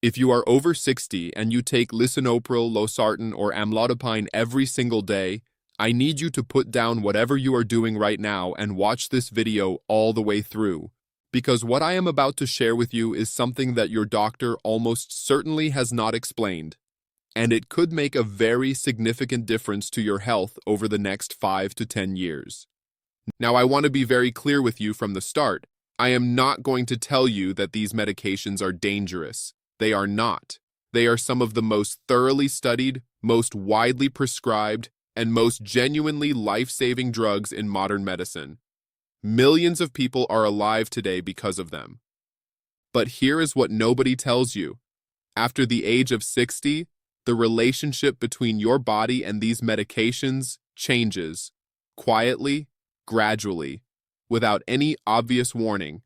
If you are over 60 and you take Lisinopril, Losartan, or Amlodipine every single day, I need you to put down whatever you are doing right now and watch this video all the way through. Because what I am about to share with you is something that your doctor almost certainly has not explained, and it could make a very significant difference to your health over the next 5 to 10 years. Now, I want to be very clear with you from the start. I am not going to tell you that these medications are dangerous. They are not. They are some of the most thoroughly studied, most widely prescribed, and most genuinely life-saving drugs in modern medicine. Millions of people are alive today because of them. But here is what nobody tells you. After the age of 60, the relationship between your body and these medications changes, quietly, gradually, without any obvious warning.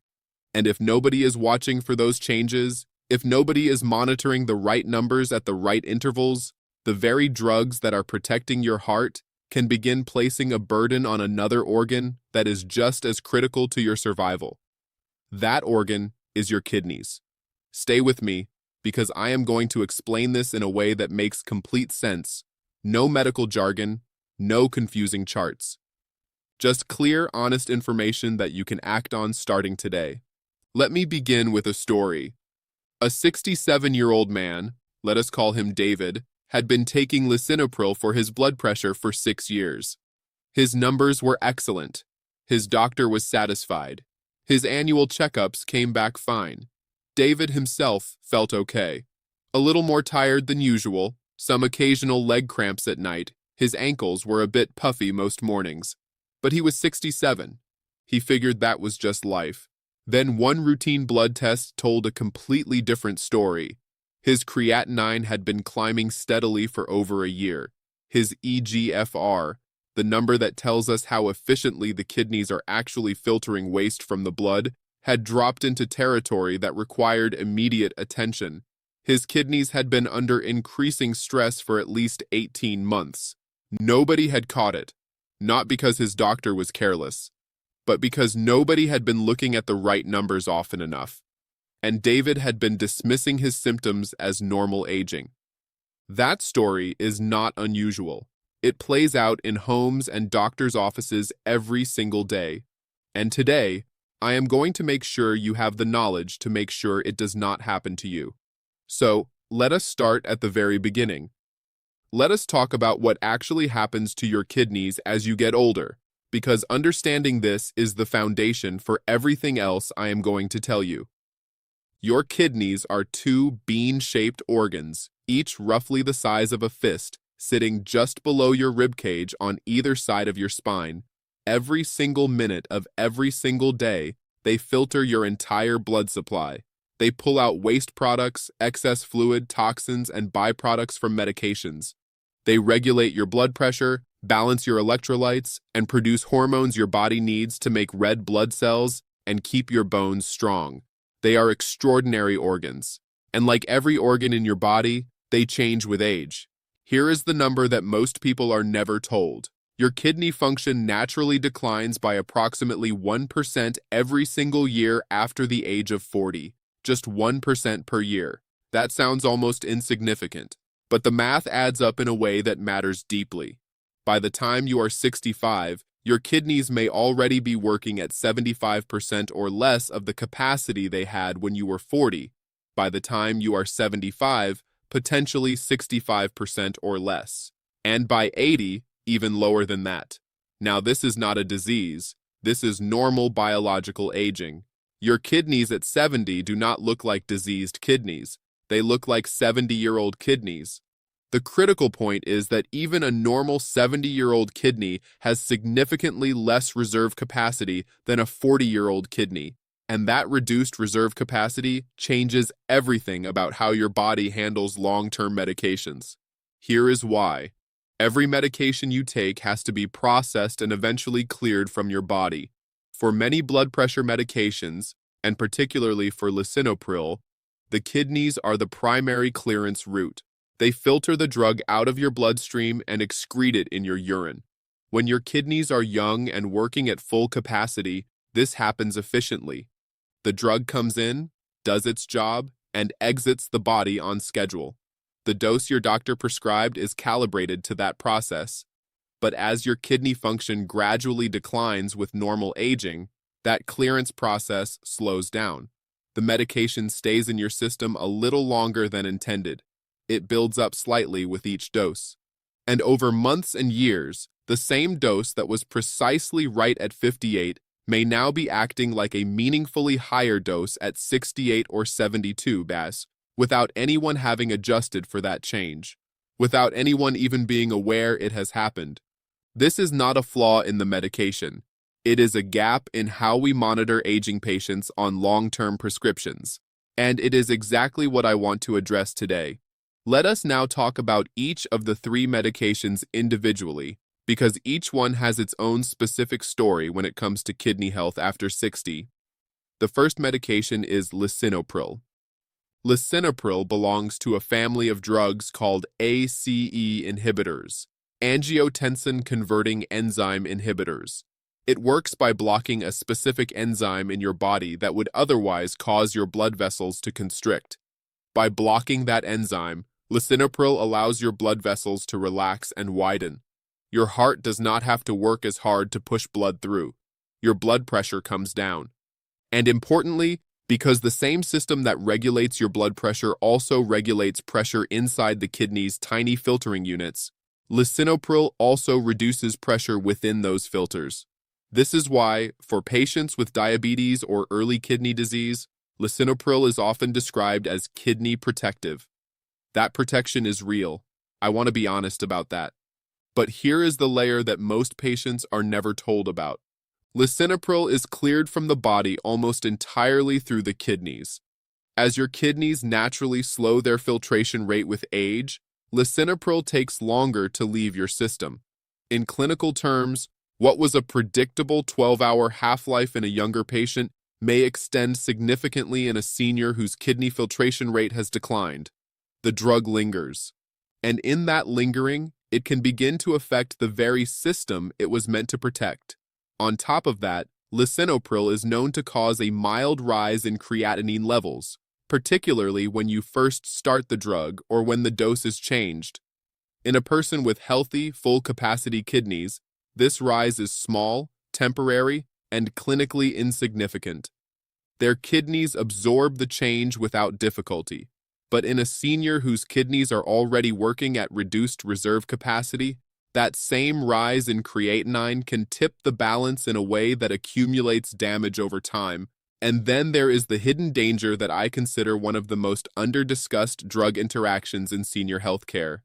And if nobody is watching for those changes, if nobody is monitoring the right numbers at the right intervals, the very drugs that are protecting your heart can begin placing a burden on another organ that is just as critical to your survival. That organ is your kidneys. Stay with me, because I am going to explain this in a way that makes complete sense. No medical jargon, no confusing charts. Just clear, honest information that you can act on starting today. Let me begin with a story. A 67-year-old man, let us call him David, had been taking Lisinopril for his blood pressure for 6 years. His numbers were excellent. His doctor was satisfied. His annual checkups came back fine. David himself felt okay. A little more tired than usual, some occasional leg cramps at night. His ankles were a bit puffy most mornings. But he was 67. He figured that was just life. Then one routine blood test told a completely different story. His creatinine had been climbing steadily for over a year. His eGFR, the number that tells us how efficiently the kidneys are actually filtering waste from the blood, had dropped into territory that required immediate attention. His kidneys had been under increasing stress for at least 18 months. Nobody had caught it, not because his doctor was careless, but because nobody had been looking at the right numbers often enough. And David had been dismissing his symptoms as normal aging. That story is not unusual. It plays out in homes and doctors' offices every single day. And today, I am going to make sure you have the knowledge to make sure it does not happen to you. So, let us start at the very beginning. Let us talk about what actually happens to your kidneys as you get older, because understanding this is the foundation for everything else I am going to tell you. Your kidneys are two bean-shaped organs, each roughly the size of a fist, sitting just below your ribcage on either side of your spine. Every single minute of every single day, they filter your entire blood supply. They pull out waste products, excess fluid, toxins, and byproducts from medications. They regulate your blood pressure, balance your electrolytes, and produce hormones your body needs to make red blood cells and keep your bones strong. They are extraordinary organs, and like every organ in your body, they change with age. Here is the number that most people are never told. Your kidney function naturally declines by approximately 1% every single year after the age of 40, just 1% per year. That sounds almost insignificant, but the math adds up in a way that matters deeply. By the time you are 65, your kidneys may already be working at 75% or less of the capacity they had when you were 40. By the time you are 75, potentially 65% or less. And by 80, even lower than that. Now, this is not a disease. This is normal biological aging. Your kidneys at 70 do not look like diseased kidneys. They look like 70-year-old kidneys. The critical point is that even a normal 70-year-old kidney has significantly less reserve capacity than a 40-year-old kidney, and that reduced reserve capacity changes everything about how your body handles long-term medications. Here is why. Every medication you take has to be processed and eventually cleared from your body. For many blood pressure medications, and particularly for Lisinopril, the kidneys are the primary clearance route. They filter the drug out of your bloodstream and excrete it in your urine. When your kidneys are young and working at full capacity, this happens efficiently. The drug comes in, does its job, and exits the body on schedule. The dose your doctor prescribed is calibrated to that process, but as your kidney function gradually declines with normal aging, that clearance process slows down. The medication stays in your system a little longer than intended. It builds up slightly with each dose. And over months and years, the same dose that was precisely right at 58 may now be acting like a meaningfully higher dose at 68 or 72 BAS, without anyone having adjusted for that change, without anyone even being aware it has happened. This is not a flaw in the medication. It is a gap in how we monitor aging patients on long-term prescriptions, and it is exactly what I want to address today. Let us now talk about each of the three medications individually, because each one has its own specific story when it comes to kidney health after 60. The first medication is Lisinopril. Lisinopril belongs to a family of drugs called ACE inhibitors, angiotensin-converting enzyme inhibitors. It works by blocking a specific enzyme in your body that would otherwise cause your blood vessels to constrict. By blocking that enzyme, Lisinopril allows your blood vessels to relax and widen. Your heart does not have to work as hard to push blood through. Your blood pressure comes down. And importantly, because the same system that regulates your blood pressure also regulates pressure inside the kidney's tiny filtering units, Lisinopril also reduces pressure within those filters. This is why, for patients with diabetes or early kidney disease, Lisinopril is often described as kidney protective. That protection is real. I want to be honest about that. But here is the layer that most patients are never told about. Lisinopril is cleared from the body almost entirely through the kidneys. As your kidneys naturally slow their filtration rate with age, Lisinopril takes longer to leave your system. In clinical terms, what was a predictable 12-hour half-life in a younger patient may extend significantly in a senior whose kidney filtration rate has declined. The drug lingers. And in that lingering, it can begin to affect the very system it was meant to protect. On top of that, Lisinopril is known to cause a mild rise in creatinine levels, particularly when you first start the drug or when the dose is changed. In a person with healthy, full-capacity kidneys, this rise is small, temporary, and clinically insignificant. Their kidneys absorb the change without difficulty. But in a senior whose kidneys are already working at reduced reserve capacity, that same rise in creatinine can tip the balance in a way that accumulates damage over time. And then there is the hidden danger that I consider one of the most under-discussed drug interactions in senior healthcare.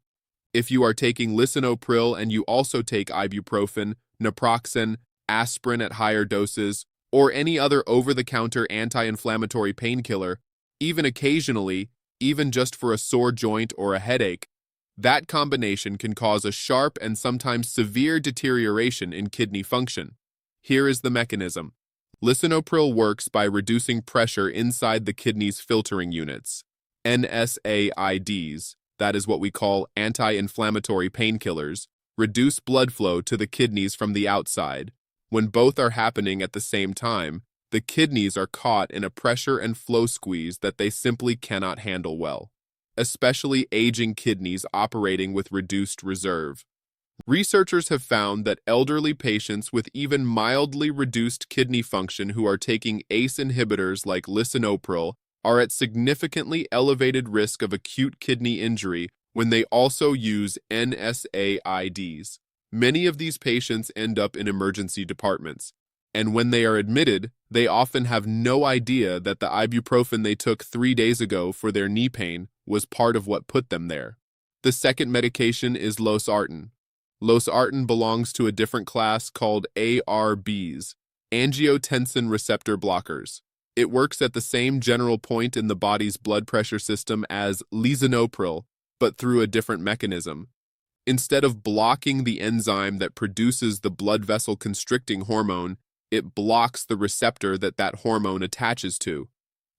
If you are taking Lisinopril and you also take ibuprofen, naproxen, aspirin at higher doses, or any other over-the-counter anti-inflammatory painkiller, even occasionally, even just for a sore joint or a headache, that combination can cause a sharp and sometimes severe deterioration in kidney function. Here is the mechanism. Lisinopril works by reducing pressure inside the kidney's filtering units, NSAIDs, that is what we call anti-inflammatory painkillers, reduce blood flow to the kidneys from the outside. When both are happening at the same time, the kidneys are caught in a pressure and flow squeeze that they simply cannot handle well, especially aging kidneys operating with reduced reserve. Researchers have found that elderly patients with even mildly reduced kidney function who are taking ACE inhibitors like Lisinopril are at significantly elevated risk of acute kidney injury when they also use NSAIDs. Many of these patients end up in emergency departments, and when they are admitted, they often have no idea that the ibuprofen they took 3 days ago for their knee pain was part of what put them there. The second medication is Losartan. Losartan belongs to a different class called ARBs, angiotensin receptor blockers. It works at the same general point in the body's blood pressure system as Lisinopril, but through a different mechanism. Instead of blocking the enzyme that produces the blood vessel constricting hormone, it blocks the receptor that hormone attaches to.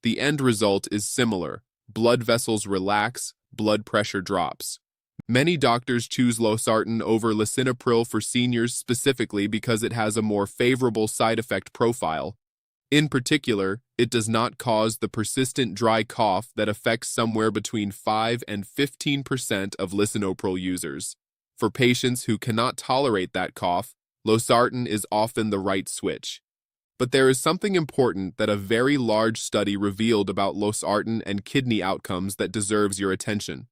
The end result is similar. Blood vessels relax, blood pressure drops. Many doctors choose Losartan over Lisinopril for seniors specifically because it has a more favorable side effect profile. In particular, it does not cause the persistent dry cough that affects somewhere between 5 and 15% of lisinopril users. For patients who cannot tolerate that cough, Losartan is often the right switch. But there is something important that a very large study revealed about Losartan and kidney outcomes that deserves your attention.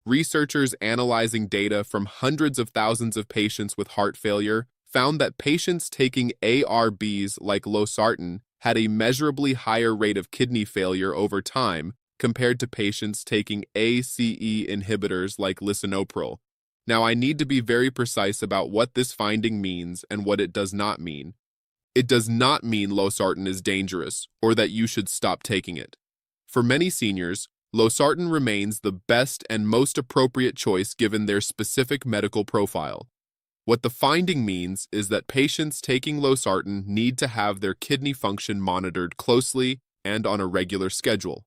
Researchers analyzing data from hundreds of thousands of patients with heart failure found that patients taking ARBs like Losartan had a measurably higher rate of kidney failure over time compared to patients taking ACE inhibitors like lisinopril. Now, I need to be very precise about what this finding means and what it does not mean. It does not mean Losartan is dangerous or that you should stop taking it. For many seniors, Losartan remains the best and most appropriate choice given their specific medical profile. What the finding means is that patients taking Losartan need to have their kidney function monitored closely and on a regular schedule.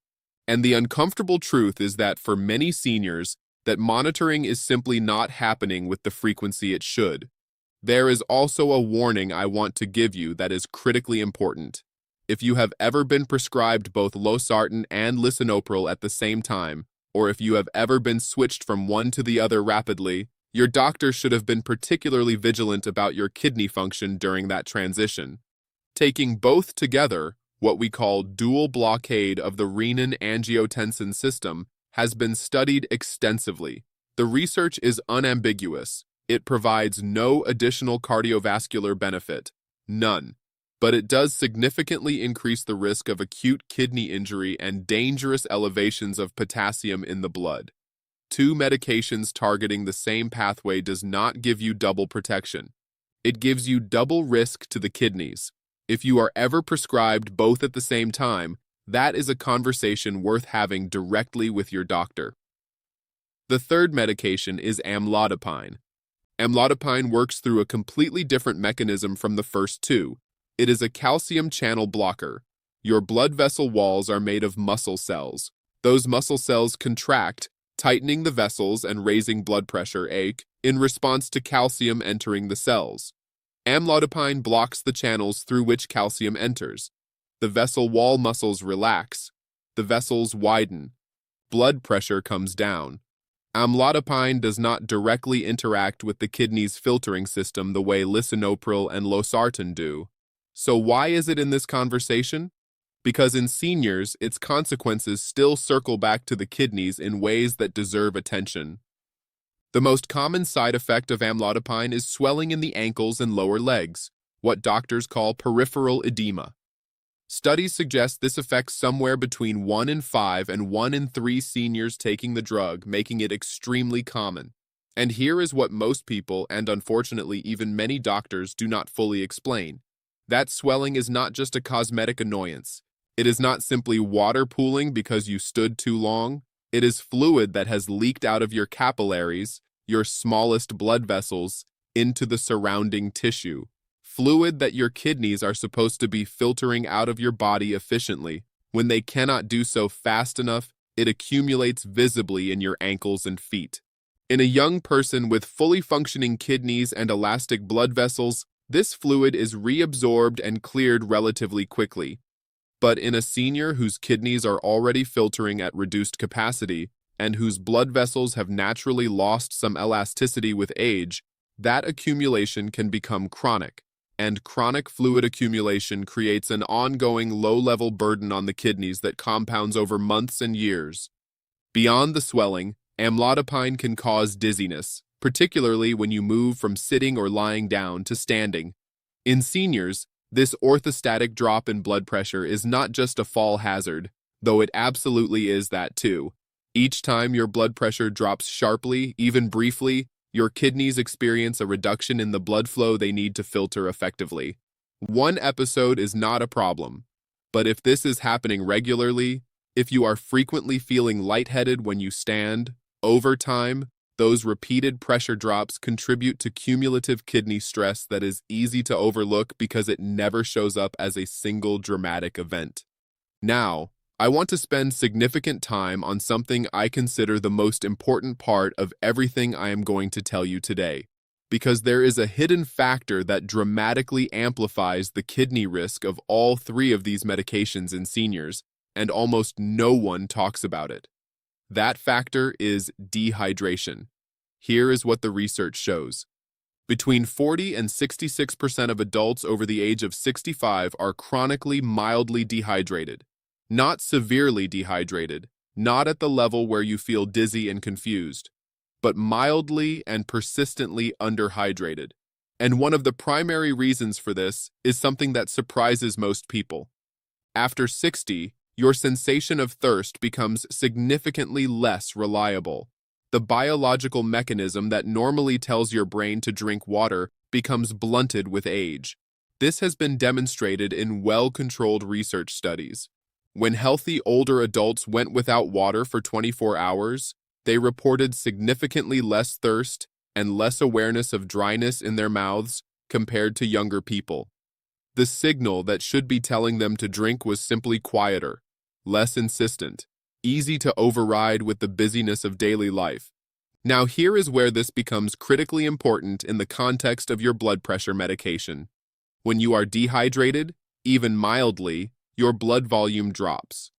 And the uncomfortable truth is that for many seniors, that monitoring is simply not happening with the frequency it should. There is also a warning I want to give you that is critically important. If you have ever been prescribed both Losartan and lisinopril at the same time, or if you have ever been switched from one to the other rapidly, your doctor should have been particularly vigilant about your kidney function during that transition. Taking both together, what we call dual blockade of the renin-angiotensin system, has been studied extensively. The research is unambiguous. It provides no additional cardiovascular benefit, none, but it does significantly increase the risk of acute kidney injury and dangerous elevations of potassium in the blood. Two medications targeting the same pathway does not give you double protection. It gives you double risk to the kidneys. If you are ever prescribed both at the same time, that is a conversation worth having directly with your doctor. The third medication is Amlodipine. Amlodipine works through a completely different mechanism from the first two. It is a calcium channel blocker. Your blood vessel walls are made of muscle cells. Those muscle cells contract, tightening the vessels and raising blood pressure ache in response to calcium entering the cells. Amlodipine blocks the channels through which calcium enters. The vessel wall muscles relax. The vessels widen. Blood pressure comes down. Amlodipine does not directly interact with the kidney's filtering system the way lisinopril and Losartan do. So why is it in this conversation? Because in seniors, its consequences still circle back to the kidneys in ways that deserve attention. The most common side effect of amlodipine is swelling in the ankles and lower legs, what doctors call peripheral edema. Studies suggest this affects somewhere between 1 in 5 and 1 in 3 seniors taking the drug, making it extremely common. And here is what most people, and unfortunately even many doctors, do not fully explain. That swelling is not just a cosmetic annoyance. It is not simply water pooling because you stood too long. It is fluid that has leaked out of your capillaries, your smallest blood vessels, into the surrounding tissue. Fluid that your kidneys are supposed to be filtering out of your body efficiently. When they cannot do so fast enough, it accumulates visibly in your ankles and feet. In a young person with fully functioning kidneys and elastic blood vessels, this fluid is reabsorbed and cleared relatively quickly. But in a senior whose kidneys are already filtering at reduced capacity and whose blood vessels have naturally lost some elasticity with age, that accumulation can become chronic. And chronic fluid accumulation creates an ongoing low-level burden on the kidneys that compounds over months and years. Beyond the swelling, amlodipine can cause dizziness, particularly when you move from sitting or lying down to standing. In seniors, this orthostatic drop in blood pressure is not just a fall hazard, though it absolutely is that too. Each time your blood pressure drops sharply, even briefly, your kidneys experience a reduction in the blood flow they need to filter effectively. One episode is not a problem, but if this is happening regularly, if you are frequently feeling lightheaded when you stand, over time, those repeated pressure drops contribute to cumulative kidney stress that is easy to overlook because it never shows up as a single dramatic event. Now, I want to spend significant time on something I consider the most important part of everything I am going to tell you today. because there is a hidden factor that dramatically amplifies the kidney risk of all three of these medications in seniors, and almost no one talks about it. That factor is dehydration. Here is what the research shows. Between 40 and 66% of adults over the age of 65 are chronically mildly dehydrated, not severely dehydrated, not at the level where you feel dizzy and confused, but mildly and persistently underhydrated. And one of the primary reasons for this is something that surprises most people. After 60, your sensation of thirst becomes significantly less reliable. The biological mechanism that normally tells your brain to drink water becomes blunted with age. This has been demonstrated in well-controlled research studies. When healthy older adults went without water for 24 hours, they reported significantly less thirst and less awareness of dryness in their mouths compared to younger people. The signal that should be telling them to drink was simply quieter, less insistent, easy to override with the busyness of daily life. Now here is where this becomes critically important in the context of your blood pressure medication. When you are dehydrated, even mildly, your blood volume drops.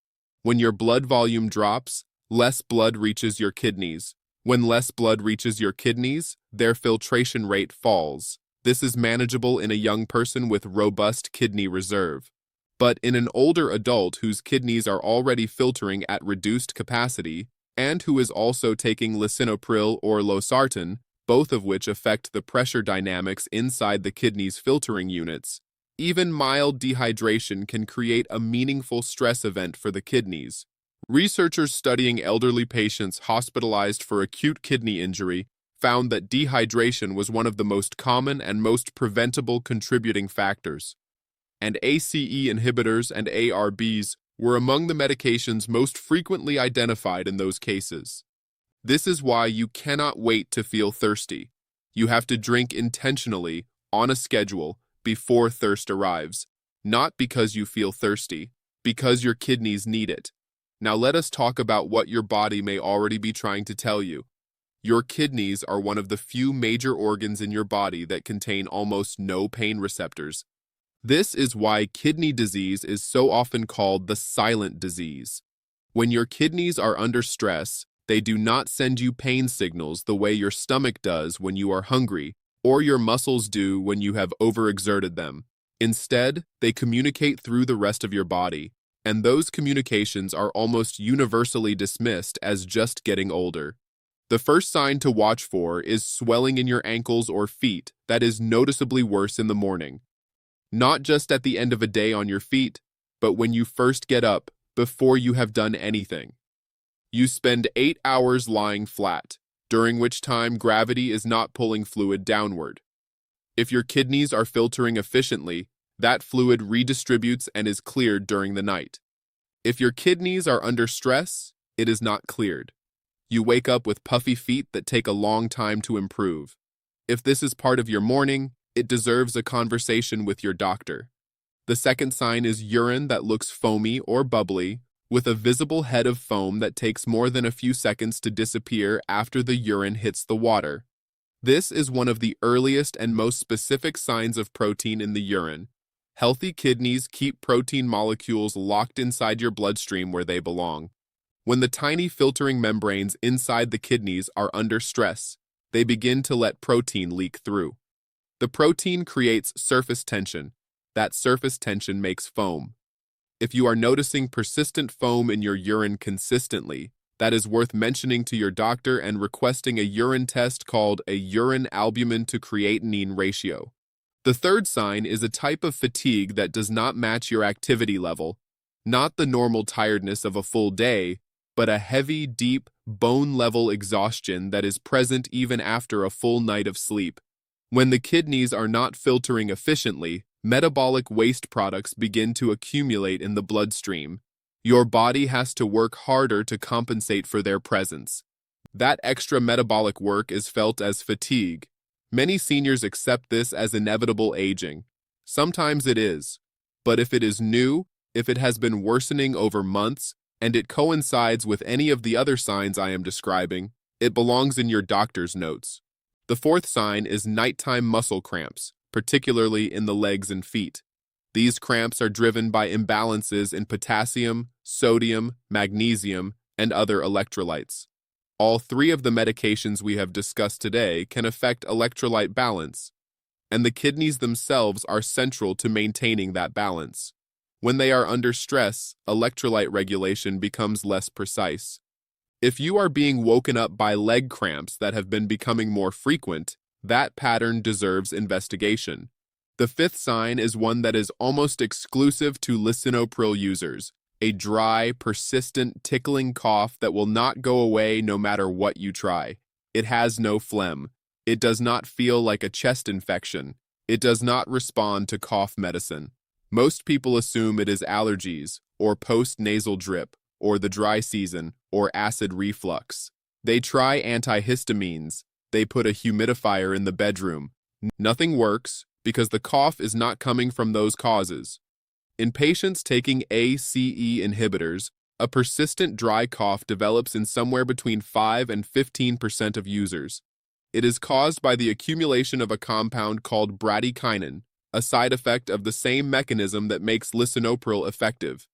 When your blood volume drops, less blood reaches your kidneys. When less blood reaches your kidneys, their filtration rate falls. This is manageable in a young person with robust kidney reserve. But in an older adult whose kidneys are already filtering at reduced capacity, and who is also taking Lisinopril or Losartan, both of which affect the pressure dynamics inside the kidney's filtering units, even mild dehydration can create a meaningful stress event for the kidneys. Researchers studying elderly patients hospitalized for acute kidney injury found that dehydration was one of the most common and most preventable contributing factors. And ACE inhibitors and ARBs were among the medications most frequently identified in those cases. This is why you cannot wait to feel thirsty. You have to drink intentionally, on a schedule, before thirst arrives, not because you feel thirsty, because your kidneys need it. Now let us talk about what your body may already be trying to tell you. Your kidneys are one of the few major organs in your body that contain almost no pain receptors. This is why kidney disease is so often called the silent disease. When your kidneys are under stress, they do not send you pain signals the way your stomach does when you are hungry, or your muscles do when you have overexerted them. Instead, they communicate through the rest of your body, and those communications are almost universally dismissed as just getting older. The first sign to watch for is swelling in your ankles or feet that is noticeably worse in the morning. Not just at the end of a day on your feet, but when you first get up, before you have done anything. You spend 8 hours lying flat, during which time gravity is not pulling fluid downward. If your kidneys are filtering efficiently, that fluid redistributes and is cleared during the night. If your kidneys are under stress, it is not cleared. You wake up with puffy feet that take a long time to improve. If this is part of your morning, it deserves a conversation with your doctor. The second sign is urine that looks foamy or bubbly, with a visible head of foam that takes more than a few seconds to disappear after the urine hits the water. This is one of the earliest and most specific signs of protein in the urine. Healthy kidneys keep protein molecules locked inside your bloodstream where they belong. When the tiny filtering membranes inside the kidneys are under stress, they begin to let protein leak through. The protein creates surface tension. That surface tension makes foam. If you are noticing persistent foam in your urine consistently, that is worth mentioning to your doctor and requesting a urine test called a urine albumin to creatinine ratio. The third sign is a type of fatigue that does not match your activity level, not the normal tiredness of a full day, but a heavy, deep, bone-level exhaustion that is present even after a full night of sleep. When the kidneys are not filtering efficiently, metabolic waste products begin to accumulate in the bloodstream. Your body has to work harder to compensate for their presence. That extra metabolic work is felt as fatigue. Many seniors accept this as inevitable aging. Sometimes it is. But if it is new, if it has been worsening over months, and it coincides with any of the other signs I am describing, it belongs in your doctor's notes. The fourth sign is nighttime muscle cramps, particularly in the legs and feet. These cramps are driven by imbalances in potassium, sodium, magnesium, and other electrolytes. All three of the medications we have discussed today can affect electrolyte balance, and the kidneys themselves are central to maintaining that balance. When they are under stress, electrolyte regulation becomes less precise. If you are being woken up by leg cramps that have been becoming more frequent, that pattern deserves investigation. The fifth sign is one that is almost exclusive to Lisinopril users, a dry, persistent, tickling cough that will not go away no matter what you try. It has no phlegm. It does not feel like a chest infection. It does not respond to cough medicine. Most people assume it is allergies, or post-nasal drip, or the dry season, or acid reflux. They try antihistamines. They put a humidifier in the bedroom. Nothing works because the cough is not coming from those causes. In patients taking ACE inhibitors, a persistent dry cough develops in somewhere between 5 and 15% of users. It is caused by the accumulation of a compound called bradykinin, a side effect of the same mechanism that makes lisinopril effective.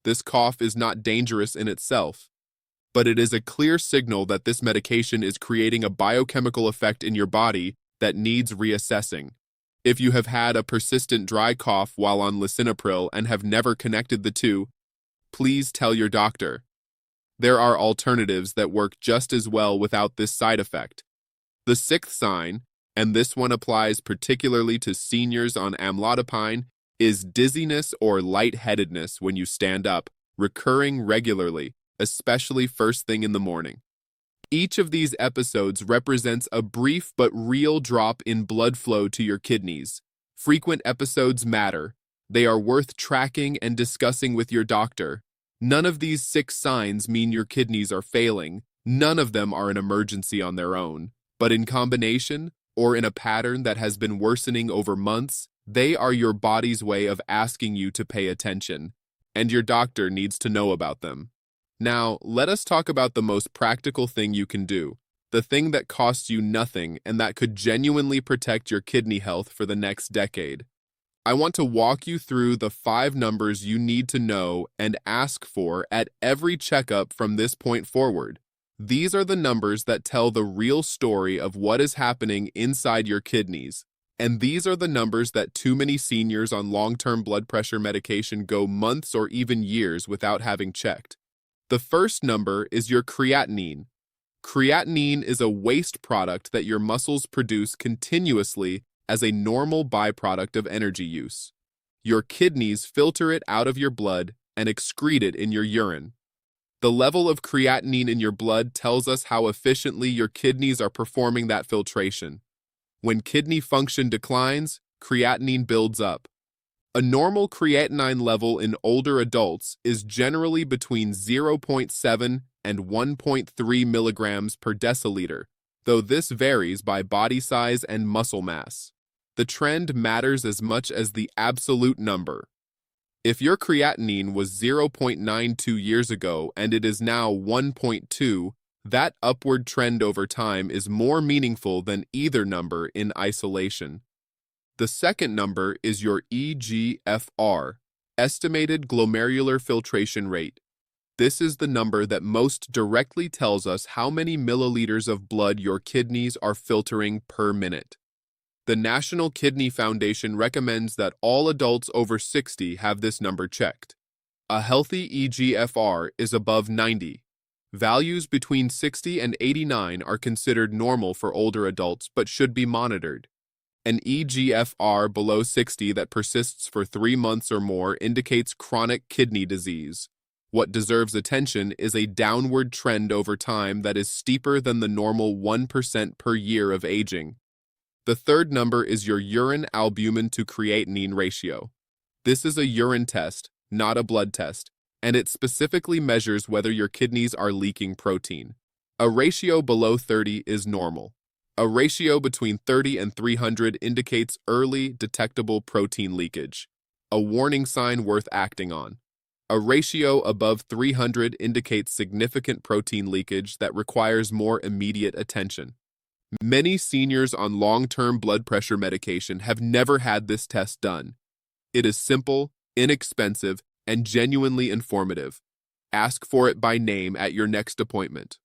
This cough is not dangerous in itself, but it is a clear signal that this medication is creating a biochemical effect in your body that needs reassessing. If you have had a persistent dry cough while on lisinopril and have never connected the two, please tell your doctor. There are alternatives that work just as well without this side effect. The sixth sign, and this one applies particularly to seniors on amlodipine, is dizziness or lightheadedness when you stand up, recurring regularly, especially first thing in the morning. Each of these episodes represents a brief but real drop in blood flow to your kidneys. Frequent episodes matter. They are worth tracking and discussing with your doctor. None of these 6 signs mean your kidneys are failing. None of them are an emergency on their own. But in combination, or in a pattern that has been worsening over months, they are your body's way of asking you to pay attention, and your doctor needs to know about them. Now, let us talk about the most practical thing you can do, the thing that costs you nothing and that could genuinely protect your kidney health for the next decade. I want to walk you through the 5 numbers you need to know and ask for at every checkup from this point forward. These are the numbers that tell the real story of what is happening inside your kidneys. And these are the numbers that too many seniors on long-term blood pressure medication go months or even years without having checked. The first number is your creatinine. Creatinine is a waste product that your muscles produce continuously as a normal byproduct of energy use. Your kidneys filter it out of your blood and excrete it in your urine. The level of creatinine in your blood tells us how efficiently your kidneys are performing that filtration. When kidney function declines, creatinine builds up. A normal creatinine level in older adults is generally between 0.7 and 1.3 milligrams per deciliter, though this varies by body size and muscle mass. The trend matters as much as the absolute number. If your creatinine was 0.92 years ago and it is now 1.2, that upward trend over time is more meaningful than either number in isolation. The second number is your eGFR, estimated glomerular filtration rate. This is the number that most directly tells us how many milliliters of blood your kidneys are filtering per minute. The National Kidney Foundation recommends that all adults over 60 have this number checked. A healthy eGFR is above 90. Values between 60 and 89 are considered normal for older adults but should be monitored. An eGFR below 60 that persists for 3 months or more indicates chronic kidney disease. What deserves attention is a downward trend over time that is steeper than the normal 1% per year of aging. The third number is your urine albumin to creatinine ratio. This is a urine test, not a blood test, and it specifically measures whether your kidneys are leaking protein. A ratio below 30 is normal. A ratio between 30 and 300 indicates early, detectable protein leakage, a warning sign worth acting on. A ratio above 300 indicates significant protein leakage that requires more immediate attention. Many seniors on long-term blood pressure medication have never had this test done. It is simple, inexpensive, and genuinely informative. Ask for it by name at your next appointment.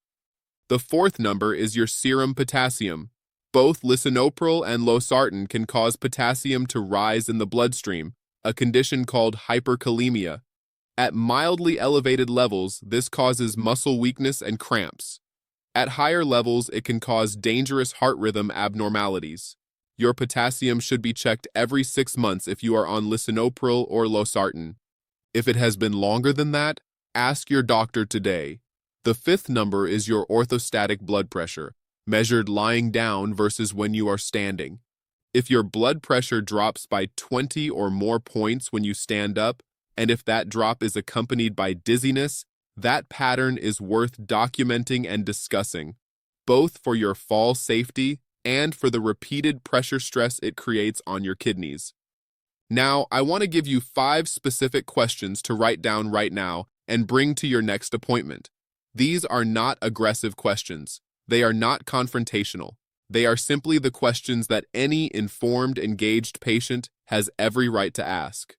The fourth number is your serum potassium. Both lisinopril and losartan can cause potassium to rise in the bloodstream, a condition called hyperkalemia. At mildly elevated levels, this causes muscle weakness and cramps. At higher levels, it can cause dangerous heart rhythm abnormalities. Your potassium should be checked every 6 months if you are on lisinopril or losartan. If it has been longer than that, ask your doctor today. The fifth number is your orthostatic blood pressure, measured lying down versus when you are standing. If your blood pressure drops by 20 or more points when you stand up, and if that drop is accompanied by dizziness, that pattern is worth documenting and discussing, both for your fall safety and for the repeated pressure stress it creates on your kidneys. Now, I want to give you 5 specific questions to write down right now and bring to your next appointment. These are not aggressive questions. They are not confrontational. They are simply the questions that any informed, engaged patient has every right to ask.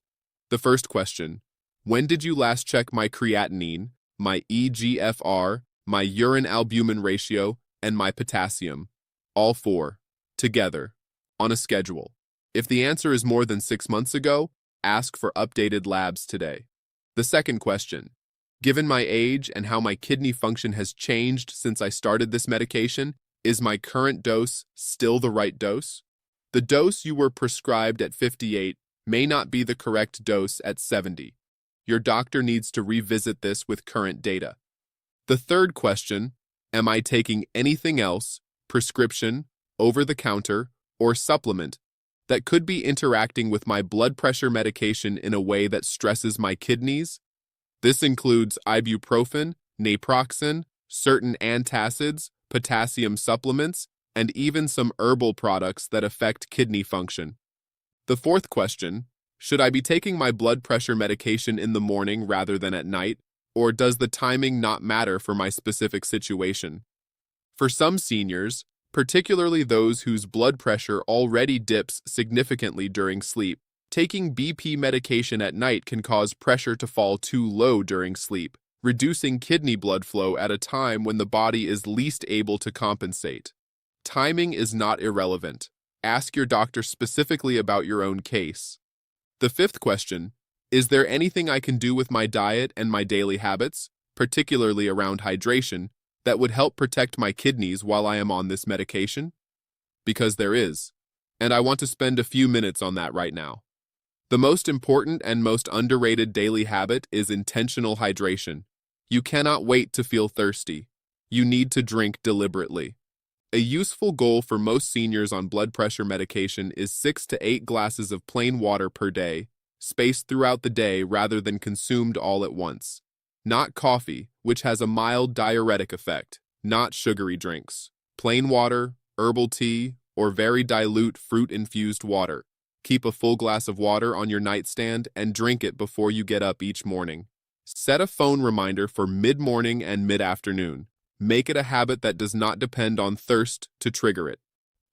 The first question: when did you last check my creatinine, my eGFR, my urine albumin ratio, and my potassium? All 4, together, on a schedule. If the answer is more than 6 months ago, ask for updated labs today. The second question: given my age and how my kidney function has changed since I started this medication, is my current dose still the right dose? The dose you were prescribed at 58 may not be the correct dose at 70. Your doctor needs to revisit this with current data. The third question: am I taking anything else, prescription, over-the-counter, or supplement, that could be interacting with my blood pressure medication in a way that stresses my kidneys? This includes ibuprofen, naproxen, certain antacids, potassium supplements, and even some herbal products that affect kidney function. The fourth question: should I be taking my blood pressure medication in the morning rather than at night, or does the timing not matter for my specific situation? For some seniors, particularly those whose blood pressure already dips significantly during sleep, taking BP medication at night can cause pressure to fall too low during sleep, reducing kidney blood flow at a time when the body is least able to compensate. Timing is not irrelevant. Ask your doctor specifically about your own case. The fifth question: is there anything I can do with my diet and my daily habits, particularly around hydration, that would help protect my kidneys while I am on this medication? Because there is, and I want to spend a few minutes on that right now. The most important and most underrated daily habit is intentional hydration. You cannot wait to feel thirsty. You need to drink deliberately. A useful goal for most seniors on blood pressure medication is 6 to 8 glasses of plain water per day, spaced throughout the day rather than consumed all at once. Not coffee, which has a mild diuretic effect, not sugary drinks. Plain water, herbal tea, or very dilute fruit-infused water. Keep a full glass of water on your nightstand and drink it before you get up each morning. Set a phone reminder for mid-morning and mid-afternoon. Make it a habit that does not depend on thirst to trigger it.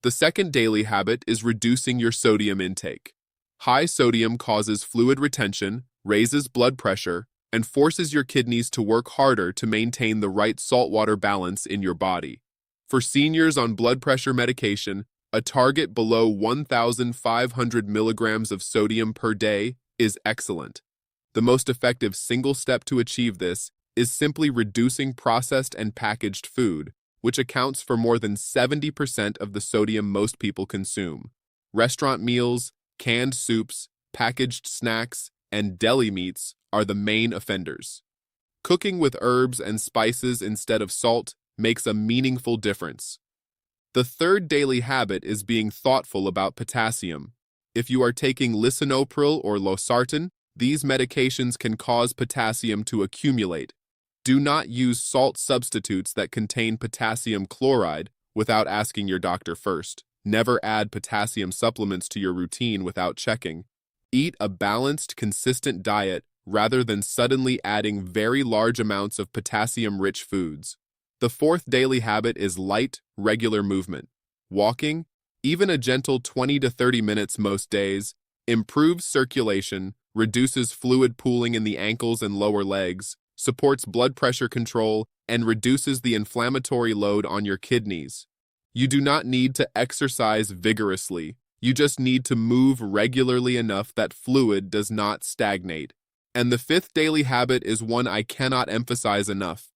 The second daily habit is reducing your sodium intake. High sodium causes fluid retention, raises blood pressure, and forces your kidneys to work harder to maintain the right saltwater balance in your body. For seniors on blood pressure medication, a target below 1,500 milligrams of sodium per day is excellent. The most effective single step to achieve this is simply reducing processed and packaged food, which accounts for more than 70% of the sodium most people consume. Restaurant meals, canned soups, packaged snacks, and deli meats are the main offenders. Cooking with herbs and spices instead of salt makes a meaningful difference. The third daily habit is being thoughtful about potassium. If you are taking lisinopril or losartan, these medications can cause potassium to accumulate. Do not use salt substitutes that contain potassium chloride without asking your doctor first. Never add potassium supplements to your routine without checking. Eat a balanced, consistent diet rather than suddenly adding very large amounts of potassium-rich foods. The fourth daily habit is light, regular movement. walking, even a gentle 20 to 30 minutes most days, improves circulation, reduces fluid pooling in the ankles and lower legs, supports blood pressure control, and reduces the inflammatory load on your kidneys. You do not need to exercise vigorously. You just need to move regularly enough that fluid does not stagnate. And the fifth daily habit is one I cannot emphasize enough.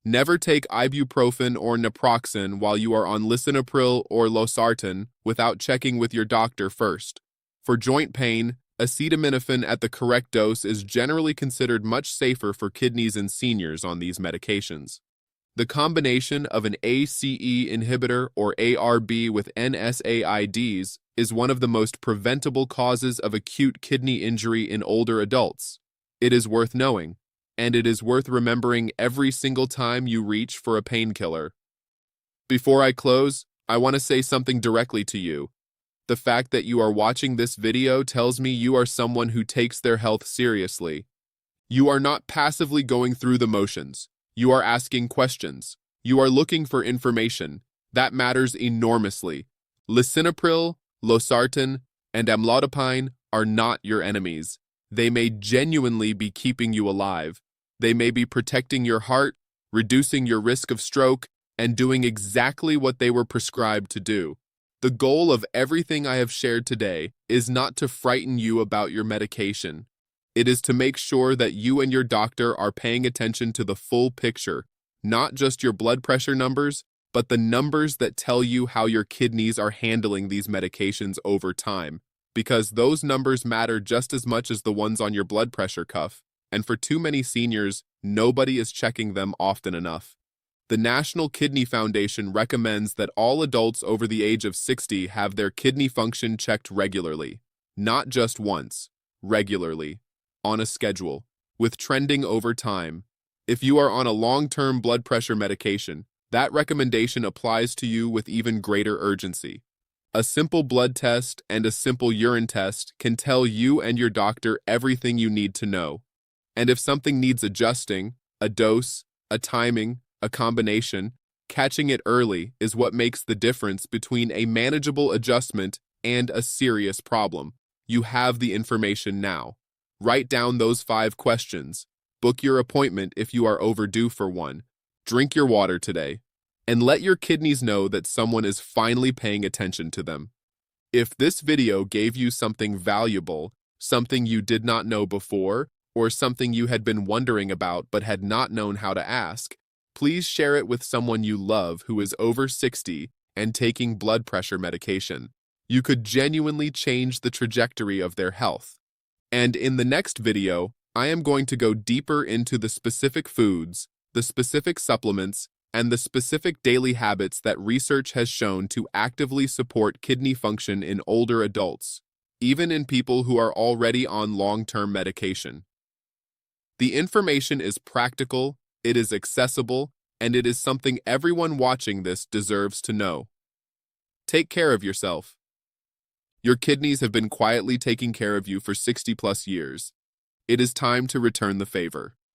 Never take ibuprofen or naproxen while you are on Lisinopril or Losartan without checking with your doctor first. For joint pain, acetaminophen at the correct dose is generally considered much safer for kidneys and seniors on these medications. The combination of an ACE inhibitor or ARB with NSAIDs is one of the most preventable causes of acute kidney injury in older adults. It is worth knowing, and it is worth remembering every single time you reach for a painkiller. Before I close, I want to say something directly to you. The fact that you are watching this video tells me you are someone who takes their health seriously. You are not passively going through the motions. You are asking questions. You are looking for information. That matters enormously. Lisinopril, Losartan, and Amlodipine are not your enemies. They may genuinely be keeping you alive. They may be protecting your heart, reducing your risk of stroke, and doing exactly what they were prescribed to do. The goal of everything I have shared today is not to frighten you about your medication. It is to make sure that you and your doctor are paying attention to the full picture, not just your blood pressure numbers, but the numbers that tell you how your kidneys are handling these medications over time, because those numbers matter just as much as the ones on your blood pressure cuff, and for too many seniors, nobody is checking them often enough. The National Kidney Foundation recommends that all adults over the age of 60 have their kidney function checked regularly, not just once, regularly, on a schedule, with trending over time. If you are on a long-term blood pressure medication, that recommendation applies to you with even greater urgency. A simple blood test and a simple urine test can tell you and your doctor everything you need to know. And if something needs adjusting, a dose, a timing, a combination, catching it early is what makes the difference between a manageable adjustment and a serious problem. You have the information now. Write down those 5 questions. Book your appointment if you are overdue for one. Drink your water today. And let your kidneys know that someone is finally paying attention to them. If this video gave you something valuable, something you did not know before, or something you had been wondering about but had not known how to ask, please share it with someone you love who is over 60 and taking blood pressure medication. You could genuinely change the trajectory of their health. And in the next video, I am going to go deeper into the specific foods, the specific supplements, and the specific daily habits that research has shown to actively support kidney function in older adults, even in people who are already on long-term medication. The information is practical, it is accessible, and it is something everyone watching this deserves to know. Take care of yourself. Your kidneys have been quietly taking care of you for 60+ years. It is time to return the favor.